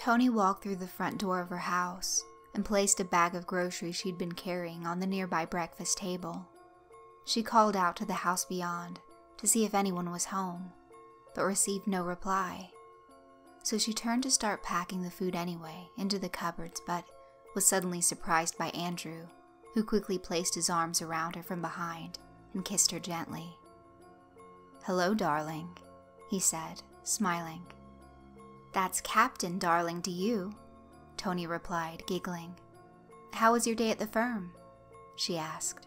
Tony walked through the front door of her house and placed a bag of groceries she'd been carrying on the nearby breakfast table. She called out to the house beyond to see if anyone was home, but received no reply. So she turned to start packing the food anyway into the cupboards, but was suddenly surprised by Andrew, who quickly placed his arms around her from behind and kissed her gently. "Hello, darling," he said, smiling. "That's Captain Darling to you," Tony replied, giggling. "How was your day at the firm?" she asked.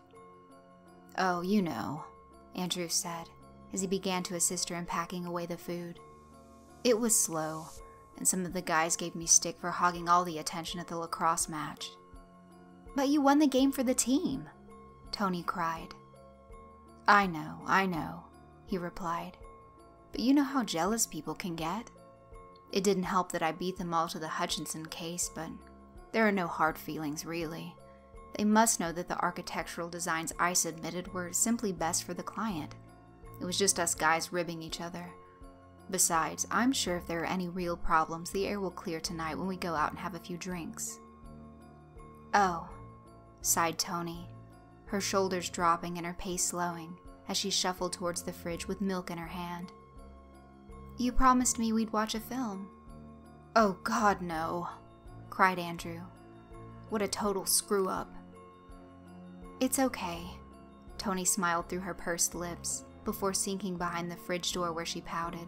"Oh, you know," Andrew said, as he began to assist her in packing away the food. "It was slow, and some of the guys gave me stick for hogging all the attention at the lacrosse match." "But you won the game for the team," Tony cried. I know, he replied. "But you know how jealous people can get. It didn't help that I beat them all to the Hutchinson case, but there are no hard feelings, really. They must know that the architectural designs I submitted were simply best for the client. It was just us guys ribbing each other. Besides, I'm sure if there are any real problems, the air will clear tonight when we go out and have a few drinks." "Oh," sighed Tony, her shoulders dropping and her pace slowing as she shuffled towards the fridge with milk in her hand. "You promised me we'd watch a film." "Oh God, no," cried Andrew. "What a total screw-up." "It's okay," Tony smiled through her pursed lips before sinking behind the fridge door where she pouted.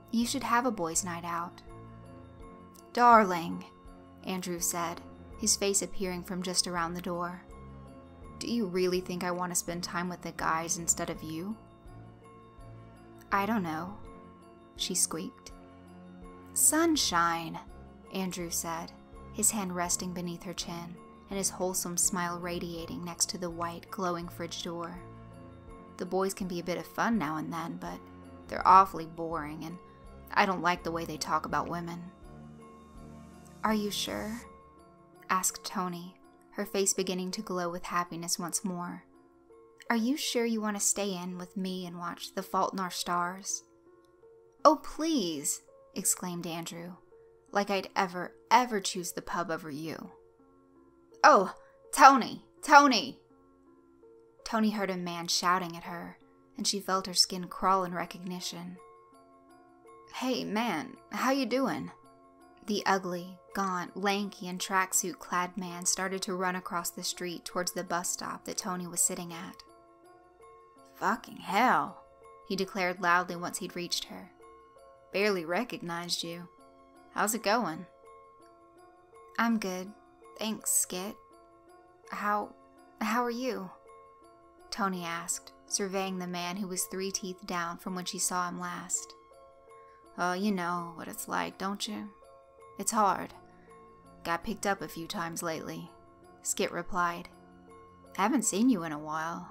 "You should have a boys' night out." "Darling," Andrew said, his face appearing from just around the door. "Do you really think I want to spend time with the guys instead of you?" "I don't know," she squeaked. "Sunshine," Andrew said, his hand resting beneath her chin and his wholesome smile radiating next to the white, glowing fridge door. "The boys can be a bit of fun now and then, but they're awfully boring, and I don't like the way they talk about women." "Are you sure?" asked Tony, her face beginning to glow with happiness once more. "Are you sure you want to stay in with me and watch The Fault in Our Stars?" "Oh, please!" exclaimed Andrew. "Like I'd ever choose the pub over you." "Oh, Tony! Tony!" Tony heard a man shouting at her, and she felt her skin crawl in recognition. "Hey, man, how you doing?" The ugly, gaunt, lanky, and tracksuit-clad man started to run across the street towards the bus stop that Tony was sitting at. "Fucking hell," he declared loudly once he'd reached her. "Barely recognized you. How's it going?" "I'm good. Thanks, Skit. How are you?" Tony asked, surveying the man who was 3 teeth down from when she saw him last. "Oh, you know what it's like, don't you? It's hard. Got picked up a few times lately," Skit replied. "Haven't seen you in a while.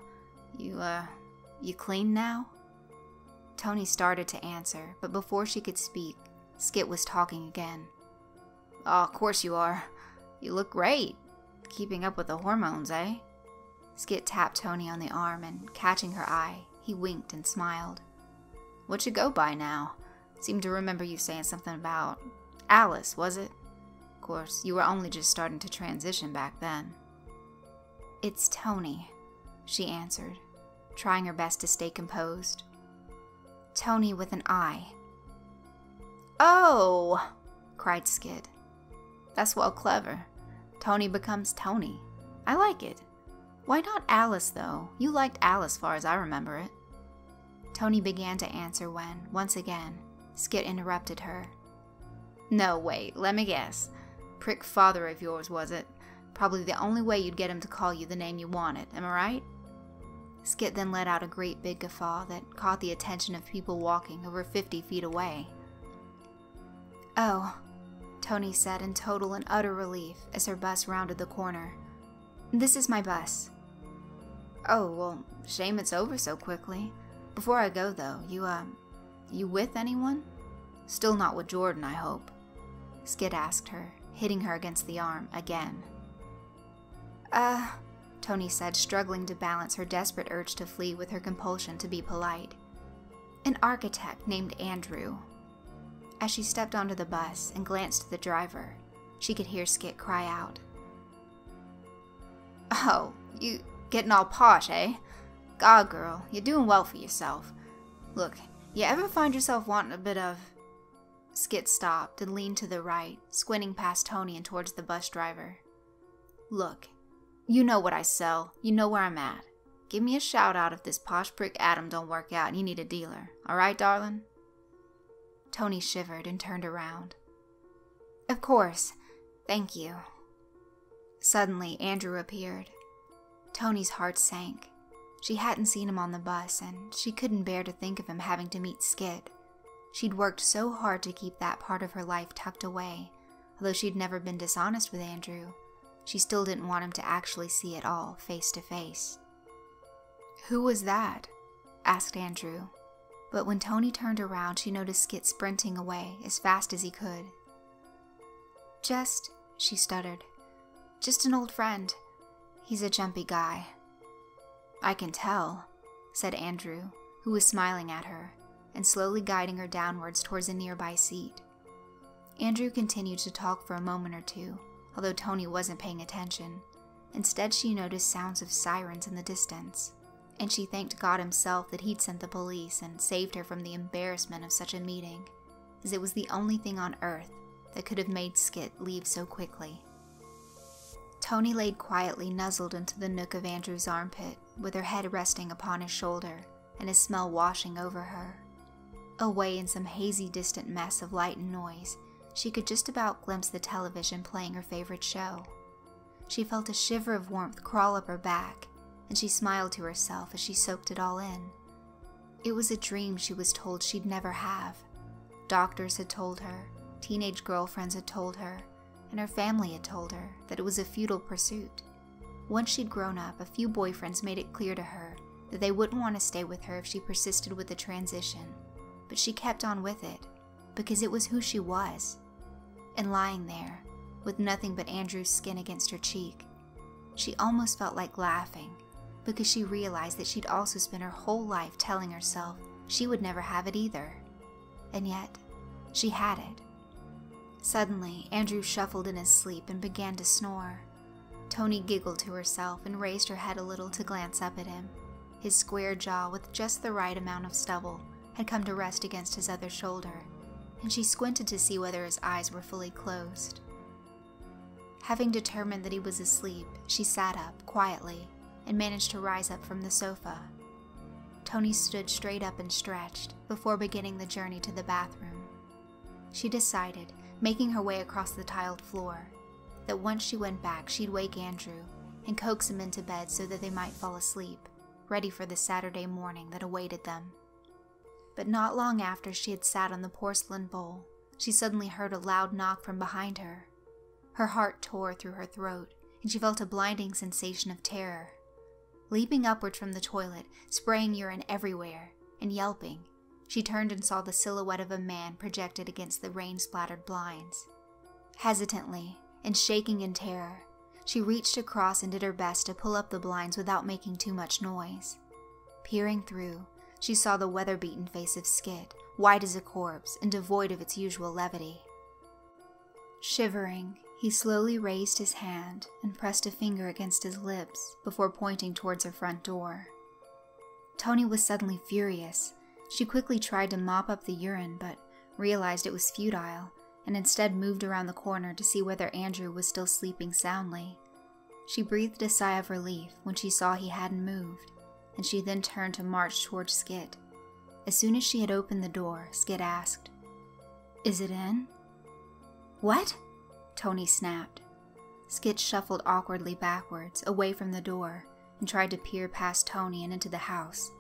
You clean now?" Tony started to answer, but before she could speak, Skit was talking again. "Oh, of course you are. You look great. Keeping up with the hormones, eh?" Skit tapped Tony on the arm, and catching her eye, he winked and smiled. "What you go by now? Seemed to remember you saying something about Alice, was it? Of course, you were only just starting to transition back then." "It's Tony," she answered, trying her best to stay composed. "Tony with an I." "Oh!" cried Skid. "That's well clever. Tony becomes Tony. I like it. Why not Alice, though? You liked Alice far as I remember it." Tony began to answer when, once again, Skit interrupted her. "No, wait, let me guess. Prick father of yours, was it? Probably the only way you'd get him to call you the name you wanted, am I right?" Skit then let out a great big guffaw that caught the attention of people walking over 50 feet away. "Oh," Tony said in total and utter relief as her bus rounded the corner. "This is my bus." "Oh, well, shame it's over so quickly. Before I go, though, you with anyone? Still not with Jordan, I hope?" Skid asked her, hitting her against the arm again. Tony said, struggling to balance her desperate urge to flee with her compulsion to be polite. "An architect named Andrew." As she stepped onto the bus and glanced at the driver, she could hear Skit cry out. "Oh, you getting all posh, eh? God, girl, you're doing well for yourself. Look, you ever find yourself wanting a bit of..." Skit stopped and leaned to the right, squinting past Tony and towards the bus driver. "Look, you know what I sell. You know where I'm at. Give me a shout out if this posh prick Adam don't work out and you need a dealer. Alright, darling?" Tony shivered and turned around. "Of course. Thank you." Suddenly, Andrew appeared. Tony's heart sank. She hadn't seen him on the bus, and she couldn't bear to think of him having to meet Skit. She'd worked so hard to keep that part of her life tucked away. Although she'd never been dishonest with Andrew, she still didn't want him to actually see it all face to face. "Who was that?" asked Andrew. But when Tony turned around, she noticed Skit sprinting away as fast as he could. She stuttered. "Just an old friend. He's a jumpy guy." "I can tell," said Andrew, who was smiling at her and slowly guiding her downwards towards a nearby seat. Andrew continued to talk for a moment or two, although Tony wasn't paying attention. Instead, she noticed sounds of sirens in the distance, and she thanked God himself that he'd sent the police and saved her from the embarrassment of such a meeting, as it was the only thing on earth that could have made Skit leave so quickly. Tony laid quietly nuzzled into the nook of Andrew's armpit, with her head resting upon his shoulder and his smell washing over her. Away in some hazy distant mess of light and noise, she could just about glimpse the television playing her favorite show. She felt a shiver of warmth crawl up her back, and she smiled to herself as she soaked it all in. It was a dream she was told she'd never have. Doctors had told her, teenage girlfriends had told her, and her family had told her that it was a futile pursuit. Once she'd grown up, a few boyfriends made it clear to her that they wouldn't want to stay with her if she persisted with the transition, but she kept on with it, because it was who she was. And lying there, with nothing but Andrew's skin against her cheek, she almost felt like laughing, because she realized that she'd also spent her whole life telling herself she would never have it either. And yet, she had it. Suddenly, Andrew shuffled in his sleep and began to snore. Tony giggled to herself and raised her head a little to glance up at him. His square jaw, with just the right amount of stubble, had come to rest against his other shoulder, and she squinted to see whether his eyes were fully closed. Having determined that he was asleep, she sat up quietly and managed to rise up from the sofa. Tony stood straight up and stretched before beginning the journey to the bathroom. She decided, making her way across the tiled floor, that once she went back, she'd wake Andrew and coax him into bed so that they might fall asleep, ready for the Saturday morning that awaited them. But not long after she had sat on the porcelain bowl, she suddenly heard a loud knock from behind her. Her heart tore through her throat, and she felt a blinding sensation of terror. Leaping upward from the toilet, spraying urine everywhere, and yelping, she turned and saw the silhouette of a man projected against the rain-splattered blinds. Hesitantly, and shaking in terror, she reached across and did her best to pull up the blinds without making too much noise. Peering through, she saw the weather-beaten face of Skit, white as a corpse and devoid of its usual levity. Shivering, he slowly raised his hand and pressed a finger against his lips before pointing towards her front door. Tony was suddenly furious. She quickly tried to mop up the urine, but realized it was futile, and instead moved around the corner to see whether Andrew was still sleeping soundly. She breathed a sigh of relief when she saw he hadn't moved, and she then turned to march towards Skit. As soon as she had opened the door, Skit asked, "Is it in?" "What?" Tony snapped. Skit shuffled awkwardly backwards, away from the door, and tried to peer past Tony and into the house.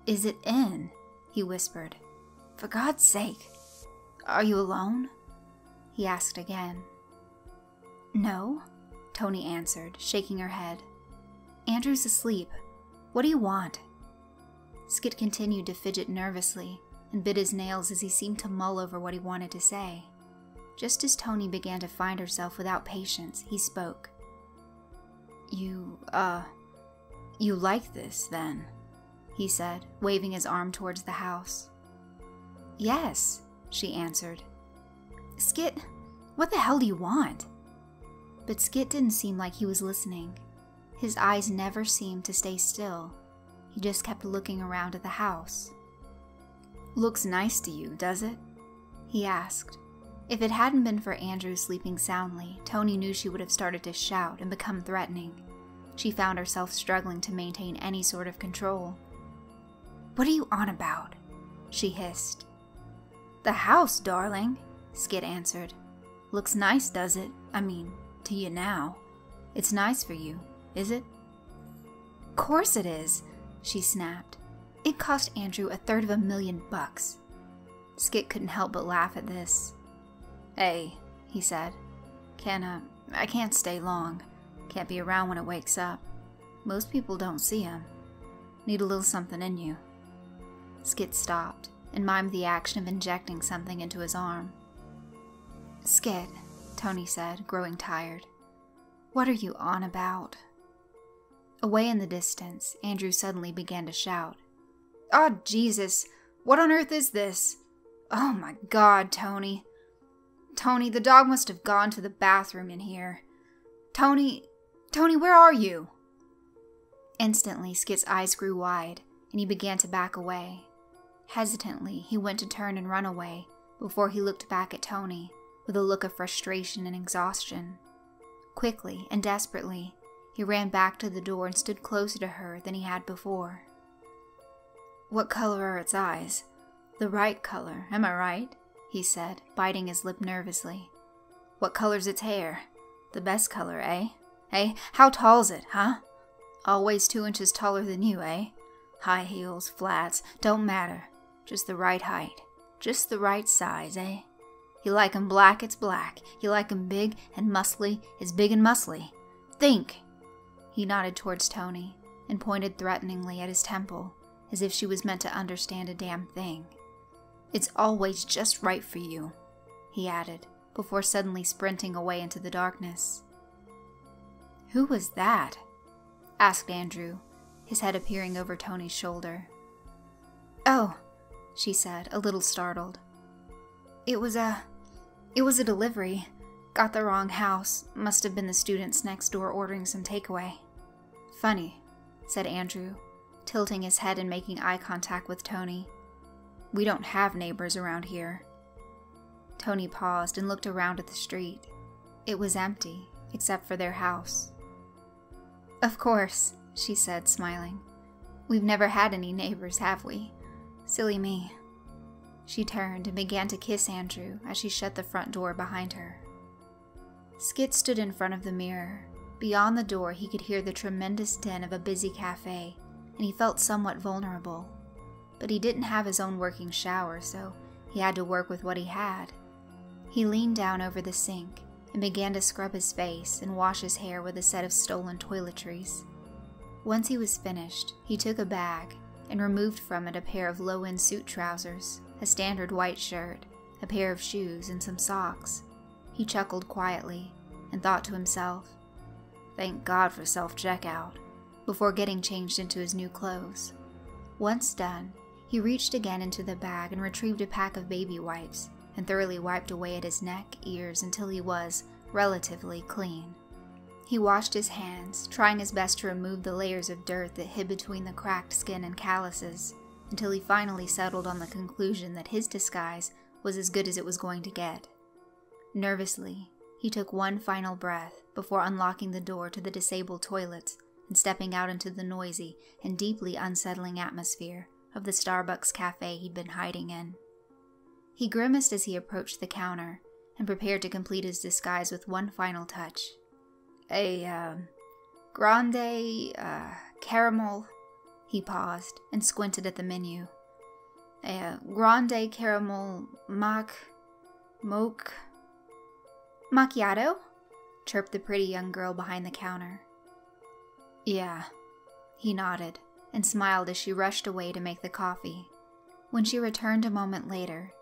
"Is it in?" he whispered. "For God's sake. Are you alone?" he asked again. "No," Tony answered, shaking her head. "Andrew's asleep. What do you want?" Skit continued to fidget nervously and bit his nails as he seemed to mull over what he wanted to say. Just as Tony began to find herself without patience, he spoke. You like this, then?" he said, waving his arm towards the house. "Yes," she answered, Skit, what the hell do you want? But Skit didn't seem like he was listening. His eyes never seemed to stay still. He just kept looking around at the house. Looks nice to you, does it? He asked. If it hadn't been for Andrew sleeping soundly, Tony knew she would have started to shout and become threatening. She found herself struggling to maintain any sort of control. What are you on about? She hissed. The house, darling, Skit answered. Looks nice, does it? I mean, to you now. It's nice for you, is it? Course it is, she snapped. It cost Andrew $250,000. Skit couldn't help but laugh at this. Hey, he said. I can't stay long. Can't be around when it wakes up. Most people don't see him. Need a little something in you. Skit stopped and mimed the action of injecting something into his arm. Skit, Tony said, growing tired. What are you on about? Away in the distance, Andrew suddenly began to shout. Oh, Jesus! What on earth is this? Oh my God, Tony. Tony, the dog must have gone to the bathroom in here. Tony, where are you? Instantly, Skit's eyes grew wide, and he began to back away. Hesitantly, he went to turn and run away before he looked back at Tony with a look of frustration and exhaustion. Quickly and desperately, he ran back to the door and stood closer to her than he had before. What color are its eyes? The right color, am I right? He said, biting his lip nervously. What color's its hair? The best color, eh? Eh? How tall's it, huh? Always 2 inches taller than you, eh? High heels, flats, don't matter. Just the right height. Just the right size, eh? You like 'em black, it's black. You like 'em big and muscly, it's big and muscly. Think! He nodded towards Tony and pointed threateningly at his temple, as if she was meant to understand a damn thing. It's always just right for you, he added, before suddenly sprinting away into the darkness. Who was that? Asked Andrew, his head appearing over Tony's shoulder. Oh, she said, a little startled. It was a delivery. Got the wrong house. Must have been the students next door ordering some takeaway. Funny, said Andrew, tilting his head and making eye contact with Tony. We don't have neighbors around here. Tony paused and looked around at the street. It was empty, except for their house. Of course, she said, smiling. We've never had any neighbors, have we? Silly me. She turned and began to kiss Andrew as she shut the front door behind her. Skit stood in front of the mirror. Beyond the door, he could hear the tremendous din of a busy cafe, and he felt somewhat vulnerable. But he didn't have his own working shower, so he had to work with what he had. He leaned down over the sink and began to scrub his face and wash his hair with a set of stolen toiletries. Once he was finished, he took a bag and removed from it a pair of low-end suit trousers, a standard white shirt, a pair of shoes, and some socks. He chuckled quietly and thought to himself, "Thank God for self-checkout," before getting changed into his new clothes. Once done, he reached again into the bag and retrieved a pack of baby wipes and thoroughly wiped away at his neck, ears, until he was relatively clean. He washed his hands, trying his best to remove the layers of dirt that hid between the cracked skin and calluses, until he finally settled on the conclusion that his disguise was as good as it was going to get. Nervously, he took one final breath before unlocking the door to the disabled toilets and stepping out into the noisy and deeply unsettling atmosphere of the Starbucks cafe he'd been hiding in. He grimaced as he approached the counter and prepared to complete his disguise with one final touch. Grande, caramel. He paused and squinted at the menu. Grande caramel mocha. Macchiato? Chirped the pretty young girl behind the counter. Yeah. He nodded and smiled as she rushed away to make the coffee. When she returned a moment later,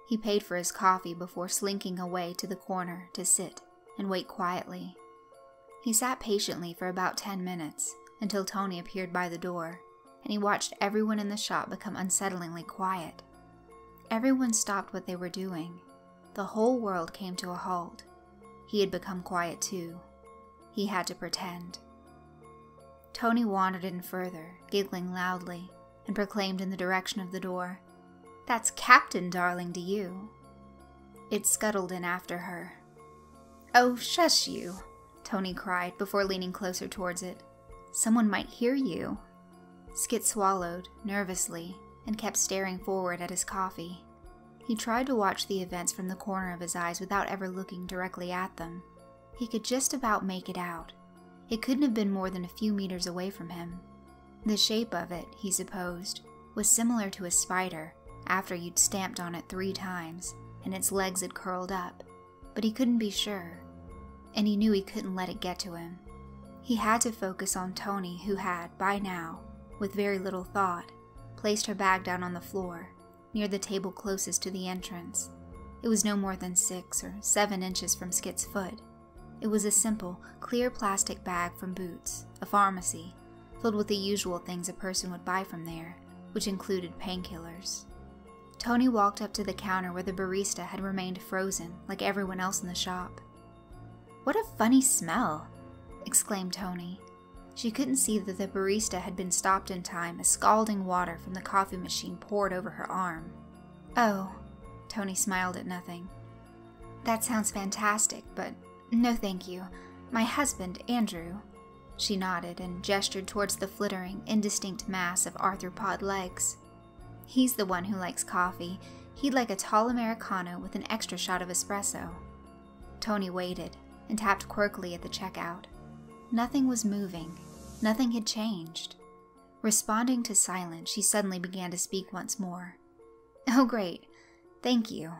he paid for his coffee before slinking away to the corner to sit and wait quietly. He sat patiently for about 10 minutes until Tony appeared by the door, and he watched everyone in the shop become unsettlingly quiet. Everyone stopped what they were doing. the whole world came to a halt. He had become quiet too. He had to pretend. Tony wandered in further, giggling loudly, and proclaimed in the direction of the door, "That's Captain Darling to you." It scuttled in after her. "Oh, shush you," Tony cried before leaning closer towards it. "Someone might hear you." Skit swallowed, nervously, and kept staring forward at his coffee. He tried to watch the events from the corner of his eyes without ever looking directly at them. He could just about make it out. It couldn't have been more than a few meters away from him. The shape of it, he supposed, was similar to a spider after you'd stamped on it 3 times and its legs had curled up, but he couldn't be sure, and he knew he couldn't let it get to him. He had to focus on Tony, who had, by now, with very little thought, placed her bag down on the floor, near the table closest to the entrance. It was no more than 6 or 7 inches from Skit's foot. It was a simple, clear plastic bag from Boots, a pharmacy, filled with the usual things a person would buy from there, which included painkillers. Tony walked up to the counter where the barista had remained frozen, like everyone else in the shop. "What a funny smell!" exclaimed Tony. She couldn't see that the barista had been stopped in time as scalding water from the coffee machine poured over her arm. "Oh," Tony smiled at nothing. "That sounds fantastic, but no thank you. My husband, Andrew." She nodded and gestured towards the flittering, indistinct mass of arthropod legs. "He's the one who likes coffee. He'd like a tall Americano with an extra shot of espresso." Tony waited and tapped quirkily at the checkout. Nothing was moving. Nothing had changed. Responding to silence, she suddenly began to speak once more. "Oh, great. Thank you."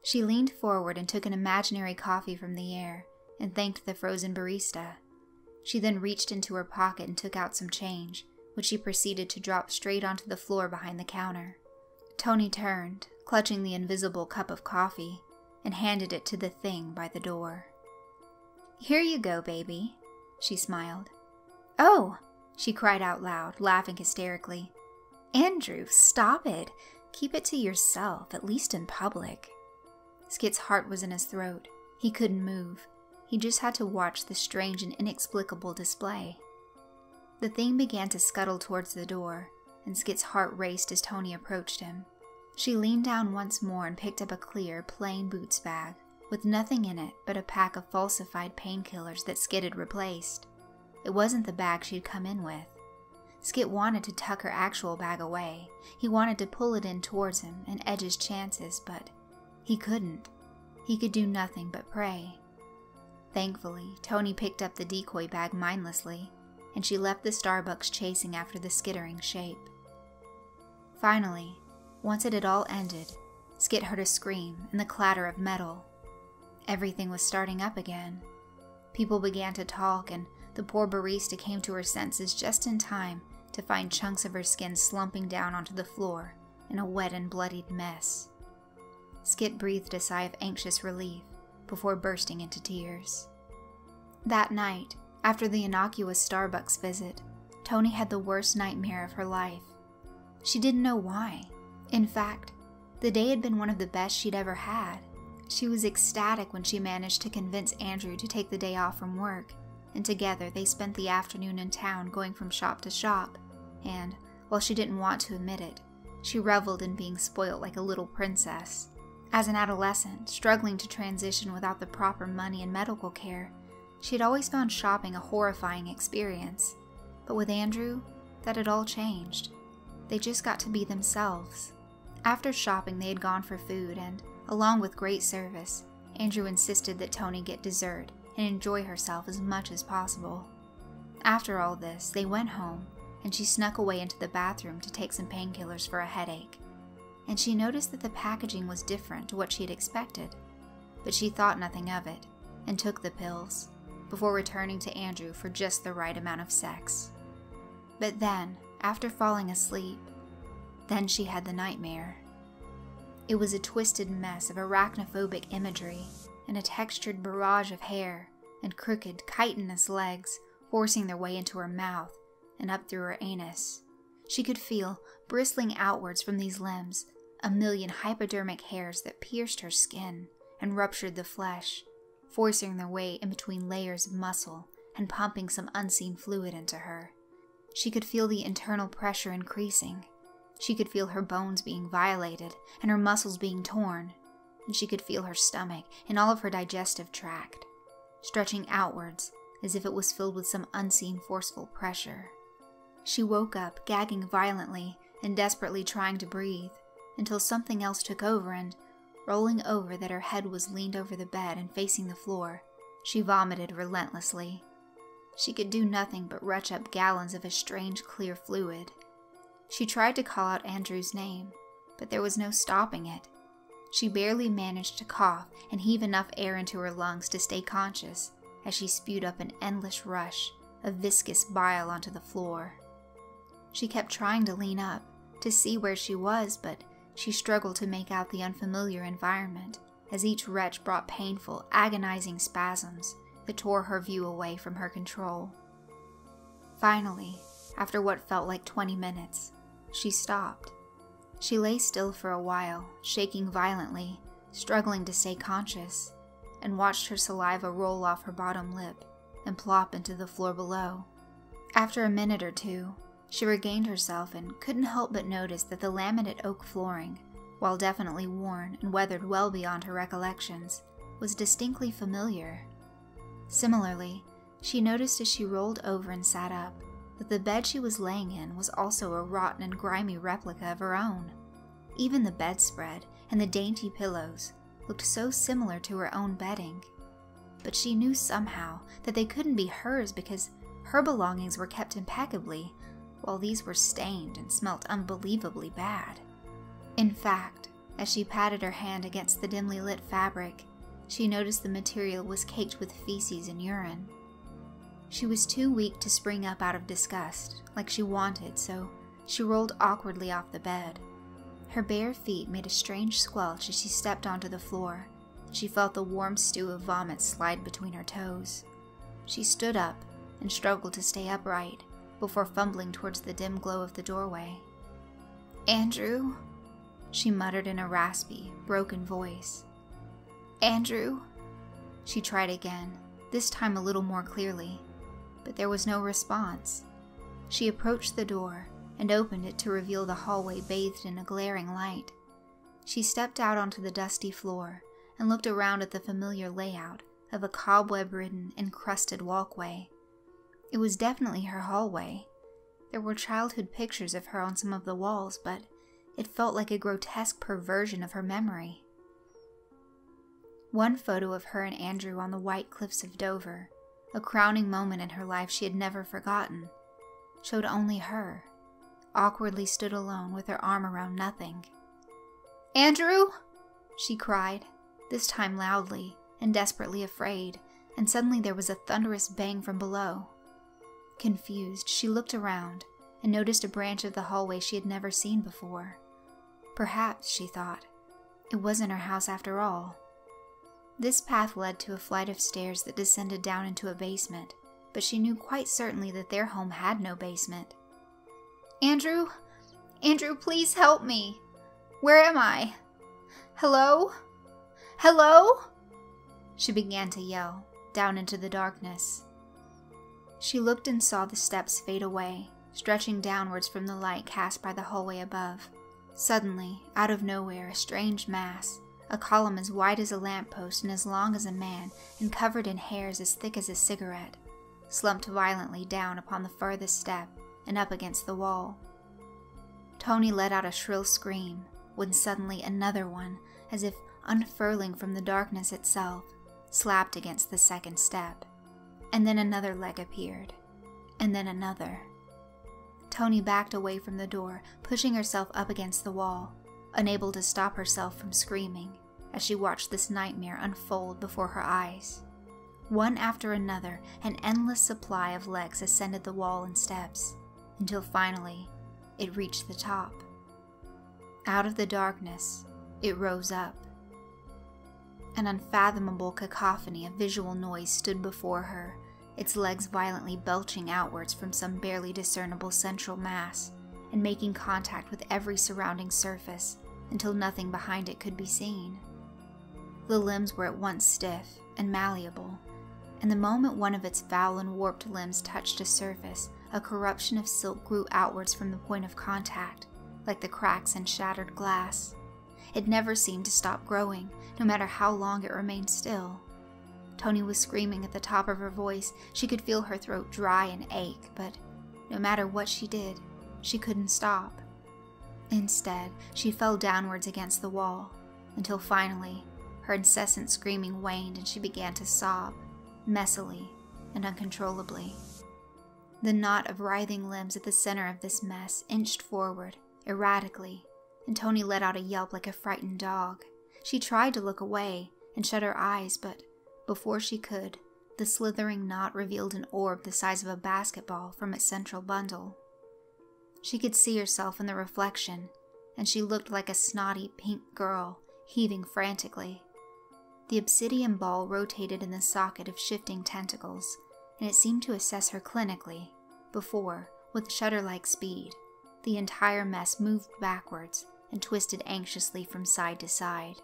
She leaned forward and took an imaginary coffee from the air and thanked the frozen barista. She then reached into her pocket and took out some change, which she proceeded to drop straight onto the floor behind the counter. Tony turned, clutching the invisible cup of coffee, and handed it to the thing by the door. "Here you go, baby," she smiled. "Oh!" she cried out loud, laughing hysterically. "Andrew, stop it. Keep it to yourself, at least in public." Skit's heart was in his throat. He couldn't move. He just had to watch the strange and inexplicable display. The thing began to scuttle towards the door, and Skit's heart raced as Tony approached him. She leaned down once more and picked up a clear, plain Boots bag, with nothing in it but a pack of falsified painkillers that Skit had replaced. It wasn't the bag she'd come in with. Skit wanted to tuck her actual bag away. He wanted to pull it in towards him and edge his chances, but he couldn't. He could do nothing but pray. Thankfully, Tony picked up the decoy bag mindlessly, and she left the Starbucks chasing after the skittering shape. Finally, once it had all ended, Skit heard a scream and the clatter of metal. Everything was starting up again. People began to talk, and the poor barista came to her senses just in time to find chunks of her skin slumping down onto the floor in a wet and bloodied mess. Skit breathed a sigh of anxious relief before bursting into tears. That night, after the innocuous Starbucks visit, Tony had the worst nightmare of her life. She didn't know why. In fact, the day had been one of the best she'd ever had. She was ecstatic when she managed to convince Andrew to take the day off from work, and together they spent the afternoon in town going from shop to shop, and, while she didn't want to admit it, she reveled in being spoilt like a little princess. As an adolescent, struggling to transition without the proper money and medical care, she had always found shopping a horrifying experience. But with Andrew, that had all changed. They just got to be themselves. After shopping, they had gone for food, and, along with great service, Andrew insisted that Tony get dessert and enjoy herself as much as possible. After all this, they went home, and she snuck away into the bathroom to take some painkillers for a headache. And she noticed that the packaging was different to what she had expected, but she thought nothing of it, and took the pills, before returning to Andrew for just the right amount of sex. But then, after falling asleep, then she had the nightmare. It was a twisted mess of arachnophobic imagery, and a textured barrage of hair, and crooked, chitinous legs forcing their way into her mouth and up through her anus. She could feel, bristling outwards from these limbs, a million hypodermic hairs that pierced her skin and ruptured the flesh, forcing their way in between layers of muscle and pumping some unseen fluid into her. She could feel the internal pressure increasing. She could feel her bones being violated and her muscles being torn, and she could feel her stomach and all of her digestive tract stretching outwards as if it was filled with some unseen forceful pressure. She woke up, gagging violently and desperately trying to breathe, until something else took over and, rolling over that her head was leaned over the bed and facing the floor, she vomited relentlessly. She could do nothing but retch up gallons of a strange clear fluid. She tried to call out Andrew's name, but there was no stopping it. She barely managed to cough and heave enough air into her lungs to stay conscious as she spewed up an endless rush of viscous bile onto the floor. She kept trying to lean up, to see where she was, but she struggled to make out the unfamiliar environment as each retch brought painful, agonizing spasms that tore her view away from her control. Finally, after what felt like 20 minutes, she stopped. She lay still for a while, shaking violently, struggling to stay conscious, and watched her saliva roll off her bottom lip and plop into the floor below. After a minute or two, she regained herself and couldn't help but notice that the laminate oak flooring, while definitely worn and weathered well beyond her recollections, was distinctly familiar. Similarly, she noticed as she rolled over and sat up that the bed she was laying in was also a rotten and grimy replica of her own. Even the bedspread and the dainty pillows looked so similar to her own bedding. But she knew somehow that they couldn't be hers because her belongings were kept impeccably, while these were stained and smelt unbelievably bad. In fact, as she patted her hand against the dimly lit fabric, she noticed the material was caked with feces and urine. She was too weak to spring up out of disgust, like she wanted, so she rolled awkwardly off the bed. Her bare feet made a strange squelch as she stepped onto the floor. She felt the warm stew of vomit slide between her toes. She stood up and struggled to stay upright before fumbling towards the dim glow of the doorway. "Andrew?" she muttered in a raspy, broken voice. "Andrew?" She tried again, this time a little more clearly, but there was no response. She approached the door and opened it to reveal the hallway bathed in a glaring light. She stepped out onto the dusty floor and looked around at the familiar layout of a cobweb-ridden, encrusted walkway. It was definitely her hallway. There were childhood pictures of her on some of the walls, but it felt like a grotesque perversion of her memory. One photo of her and Andrew on the white cliffs of Dover, a crowning moment in her life she had never forgotten, showed only her, awkwardly stood alone with her arm around nothing. "Andrew?" she cried, this time loudly and desperately afraid, and suddenly there was a thunderous bang from below. Confused, she looked around and noticed a branch of the hallway she had never seen before. Perhaps, she thought, it wasn't her house after all. This path led to a flight of stairs that descended down into a basement, but she knew quite certainly that their home had no basement. "Andrew? Andrew, please help me! Where am I? Hello? Hello?" She began to yell, down into the darkness. She looked and saw the steps fade away, stretching downwards from the light cast by the hallway above. Suddenly, out of nowhere, a strange mass, a column as wide as a lamppost and as long as a man, and covered in hairs as thick as a cigarette, slumped violently down upon the furthest step and up against the wall. Tony let out a shrill scream, when suddenly another one, as if unfurling from the darkness itself, slapped against the second step. And then another leg appeared, and then another. Tony backed away from the door, pushing herself up against the wall, unable to stop herself from screaming as she watched this nightmare unfold before her eyes. One after another, an endless supply of legs ascended the wall and steps, until finally it reached the top. Out of the darkness, it rose up. An unfathomable cacophony of visual noise stood before her, its legs violently belching outwards from some barely discernible central mass and making contact with every surrounding surface until nothing behind it could be seen. The limbs were at once stiff and malleable, and the moment one of its foul and warped limbs touched a surface, a corruption of silk grew outwards from the point of contact, like the cracks in shattered glass. It never seemed to stop growing, no matter how long it remained still. Tony was screaming at the top of her voice. She could feel her throat dry and ache, but no matter what she did, she couldn't stop. Instead, she fell downwards against the wall, until finally, her incessant screaming waned and she began to sob, messily and uncontrollably. The knot of writhing limbs at the center of this mess inched forward, erratically, and Tony let out a yelp like a frightened dog. She tried to look away and shut her eyes, but before she could, the slithering knot revealed an orb the size of a basketball from its central bundle. She could see herself in the reflection, and she looked like a snotty pink girl, heaving frantically. The obsidian ball rotated in the socket of shifting tentacles, and it seemed to assess her clinically, before, with shutter-like speed, the entire mess moved backwards and twisted anxiously from side to side.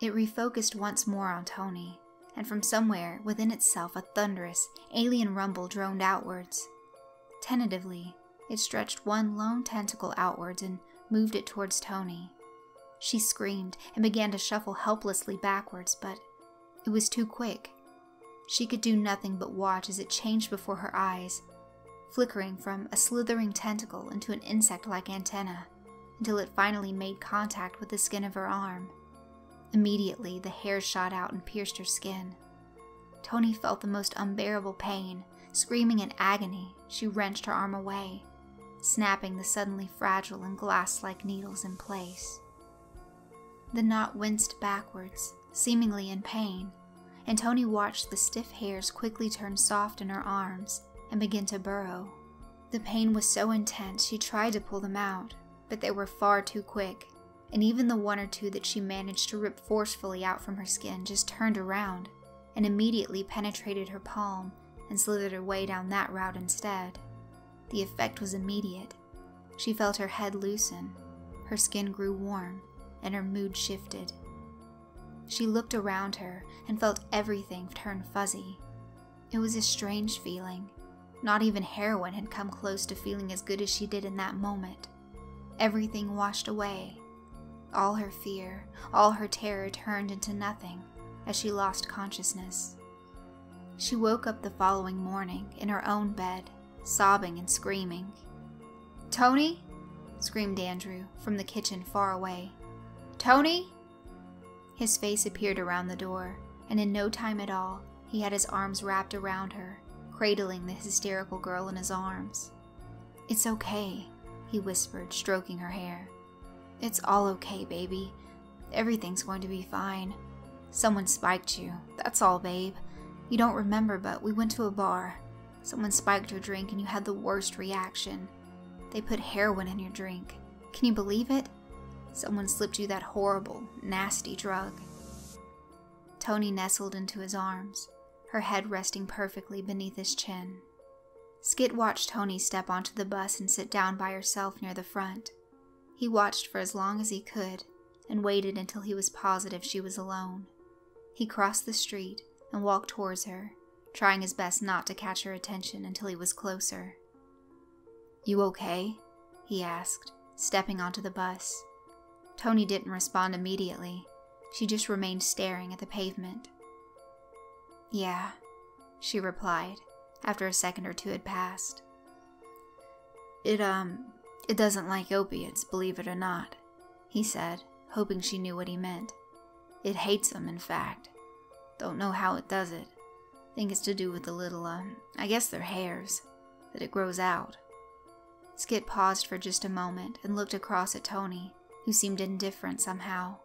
It refocused once more on Tony, and from somewhere within itself a thunderous, alien rumble droned outwards. Tentatively, it stretched one lone tentacle outwards and moved it towards Tony. She screamed and began to shuffle helplessly backwards, but it was too quick. She could do nothing but watch as it changed before her eyes, flickering from a slithering tentacle into an insect-like antenna, until it finally made contact with the skin of her arm. Immediately, the hairs shot out and pierced her skin. Tony felt the most unbearable pain. Screaming in agony, she wrenched her arm away, snapping the suddenly fragile and glass-like needles in place. The knot winced backwards, seemingly in pain, and Tony watched the stiff hairs quickly turn soft in her arms and begin to burrow. The pain was so intense she tried to pull them out, but they were far too quick, and even the one or two that she managed to rip forcefully out from her skin just turned around and immediately penetrated her palm and slithered away down that route instead. The effect was immediate. She felt her head loosen, her skin grew warm, and her mood shifted. She looked around her and felt everything turn fuzzy. It was a strange feeling. Not even heroin had come close to feeling as good as she did in that moment. Everything washed away. All her fear, all her terror turned into nothing as she lost consciousness. She woke up the following morning in her own bed, sobbing and screaming. "Tony?" screamed Andrew from the kitchen far away. "Tony?" His face appeared around the door, and in no time at all, he had his arms wrapped around her, cradling the hysterical girl in his arms. "It's okay," he whispered, stroking her hair. "It's all okay, baby. Everything's going to be fine. Someone spiked you, that's all, babe. You don't remember, but we went to a bar. Someone spiked your drink and you had the worst reaction. They put heroin in your drink. Can you believe it? Someone slipped you that horrible, nasty drug." Tony nestled into his arms, her head resting perfectly beneath his chin. Skit watched Tony step onto the bus and sit down by herself near the front. He watched for as long as he could, and waited until he was positive she was alone. He crossed the street and walked towards her, trying his best not to catch her attention until he was closer. "You okay?" he asked, stepping onto the bus. Tony didn't respond immediately. She just remained staring at the pavement. "Yeah," she replied, after a second or two had passed. It doesn't like opiates, believe it or not," he said, hoping she knew what he meant. "It hates them, in fact. Don't know how it does it. Think it's to do with the little, I guess they're hairs, that it grows out." Skit paused for just a moment and looked across at Tony, who seemed indifferent somehow.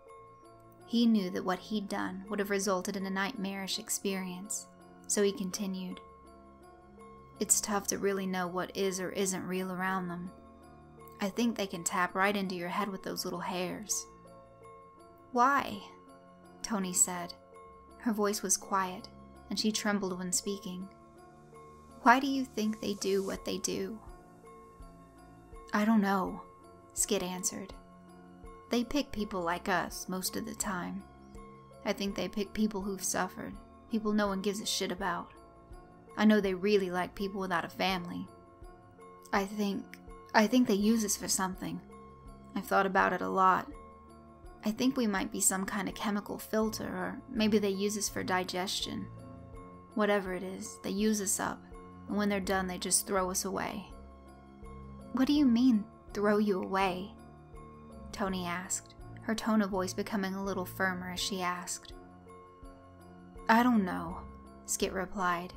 He knew that what he'd done would have resulted in a nightmarish experience, so he continued. "It's tough to really know what is or isn't real around them. I think they can tap right into your head with those little hairs." "Why?" Tony said. Her voice was quiet, and she trembled when speaking. "Why do you think they do what they do?" "I don't know," Skit answered. they pick people like us most of the time. I think they pick people who've suffered, people no one gives a shit about. I know they really like people without a family. I think they use us for something. I've thought about it a lot. I think we might be some kind of chemical filter, or maybe they use us for digestion. Whatever it is, they use us up, and when they're done, they just throw us away. What do you mean, throw you away? Tony asked, her tone of voice becoming a little firmer as she asked. I don't know, Skit replied.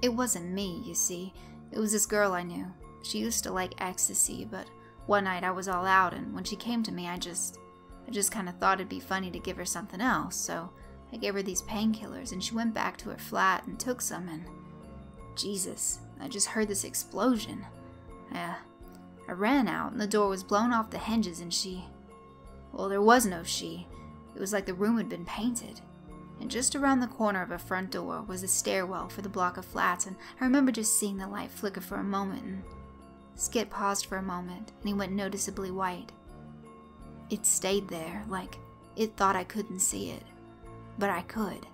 It wasn't me, you see. It was this girl I knew. She used to like ecstasy, but one night I was all out, and when she came to me, I just kind of thought it'd be funny to give her something else, so I gave her these painkillers, and she went back to her flat and took some, and Jesus, I just heard this explosion. I ran out, and the door was blown off the hinges, and well, there was no she. It was like the room had been painted. And just around the corner of a front door was a stairwell for the block of flats, and I remember just seeing the light flicker for a moment, and Skit paused for a moment, and he went noticeably white. It stayed there, like it thought I couldn't see it. But I could.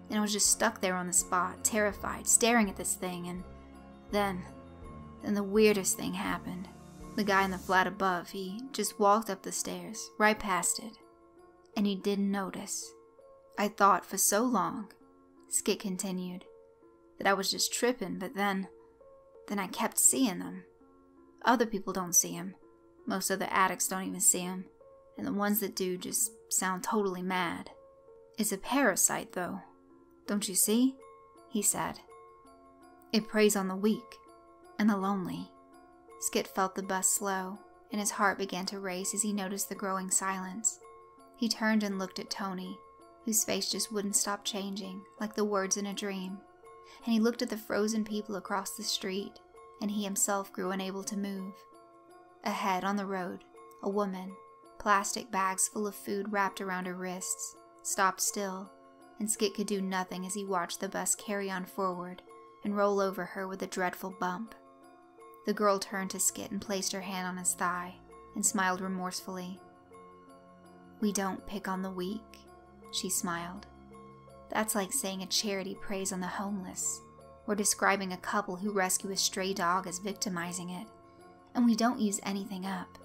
And I was just stuck there on the spot, terrified, staring at this thing, and then the weirdest thing happened. The guy in the flat above, he just walked up the stairs, right past it. And he didn't notice. I thought for so long, Skit continued, that I was just tripping, but then I kept seeing them. Other people don't see him. Most other addicts don't even see him. And the ones that do just sound totally mad. It's a parasite, though. Don't you see? He said. It preys on the weak and the lonely. Skit felt the bus slow, and his heart began to race as he noticed the growing silence. He turned and looked at Tony, whose face just wouldn't stop changing, like the words in a dream. And he looked at the frozen people across the street, and he himself grew unable to move. Ahead on the road, a woman, plastic bags full of food wrapped around her wrists, stopped still, and Skit could do nothing as he watched the bus carry on forward and roll over her with a dreadful bump. The girl turned to Skit and placed her hand on his thigh and smiled remorsefully. We don't pick on the weak, she smiled. That's like saying a charity preys on the homeless, or describing a couple who rescue a stray dog as victimizing it. And we don't use anything up.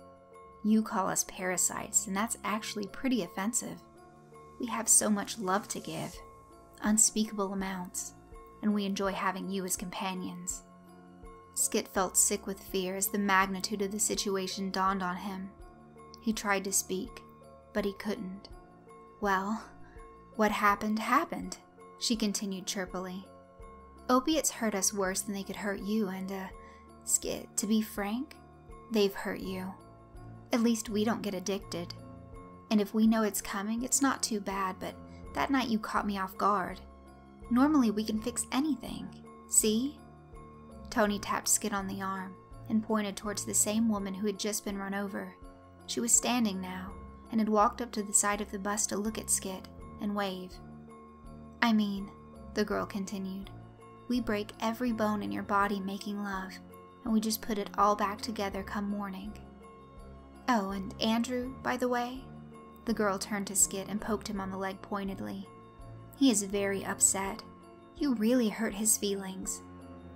You call us parasites, and that's actually pretty offensive. We have so much love to give, unspeakable amounts, and we enjoy having you as companions. Skit felt sick with fear as the magnitude of the situation dawned on him. He tried to speak, but he couldn't. Well, what happened, happened, she continued chirpily. Opiates hurt us worse than they could hurt you, and, Skit, to be frank, they've hurt you. At least we don't get addicted. And if we know it's coming, it's not too bad, but that night you caught me off guard. Normally we can fix anything. See? Tony tapped Skit on the arm and pointed towards the same woman who had just been run over. She was standing now and had walked up to the side of the bus to look at Skit and wave. I mean, the girl continued, we break every bone in your body making love, and we just put it all back together come morning. Oh, and Andrew, by the way? The girl turned to Skit and poked him on the leg pointedly. He is very upset. You really hurt his feelings.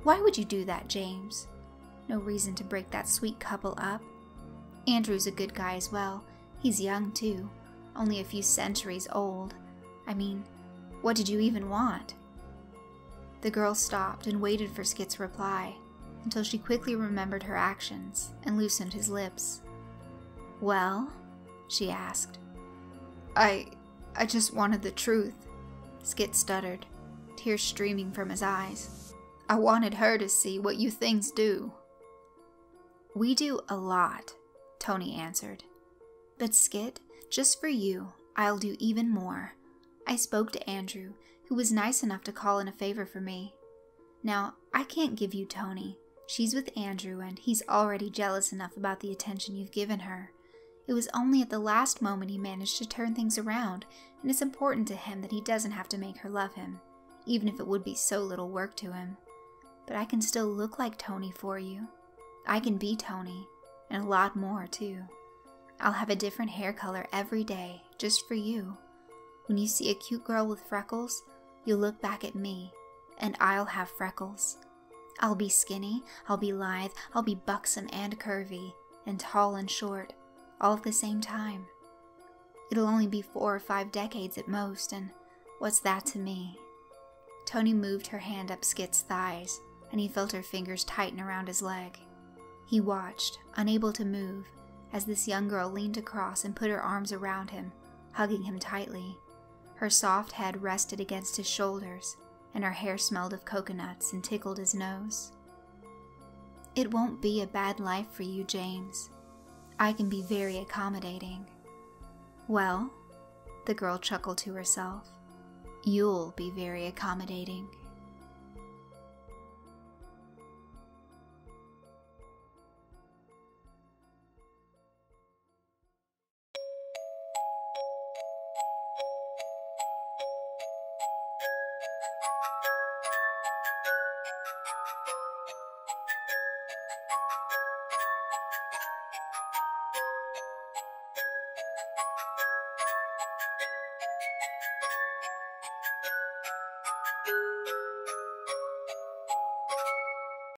Why would you do that, James? No reason to break that sweet couple up. Andrew's a good guy as well. He's young, too. Only a few centuries old. I mean, what did you even want? The girl stopped and waited for Skit's reply, until she quickly remembered her actions and loosened his lips. Well? She asked. I just wanted the truth, Skit stuttered, tears streaming from his eyes. I wanted her to see what you things do. We do a lot, Tony answered. But Skit, just for you, I'll do even more. I spoke to Andrew, who was nice enough to call in a favor for me. Now, I can't give you Tony. She's with Andrew, and he's already jealous enough about the attention you've given her. It was only at the last moment he managed to turn things around, and it's important to him that he doesn't have to make her love him, even if it would be so little work to him. But I can still look like Tony for you. I can be Tony, and a lot more, too. I'll have a different hair color every day, just for you. When you see a cute girl with freckles, you'll look back at me, and I'll have freckles. I'll be skinny, I'll be lithe, I'll be buxom and curvy, and tall and short, all at the same time. It'll only be 4 or 5 decades at most, and what's that to me? Tony moved her hand up Skit's thighs, and he felt her fingers tighten around his leg. He watched, unable to move, as this young girl leaned across and put her arms around him, hugging him tightly. Her soft head rested against his shoulders, and her hair smelled of coconuts and tickled his nose. It won't be a bad life for you, James. I can be very accommodating. Well, the girl chuckled to herself, you'll be very accommodating.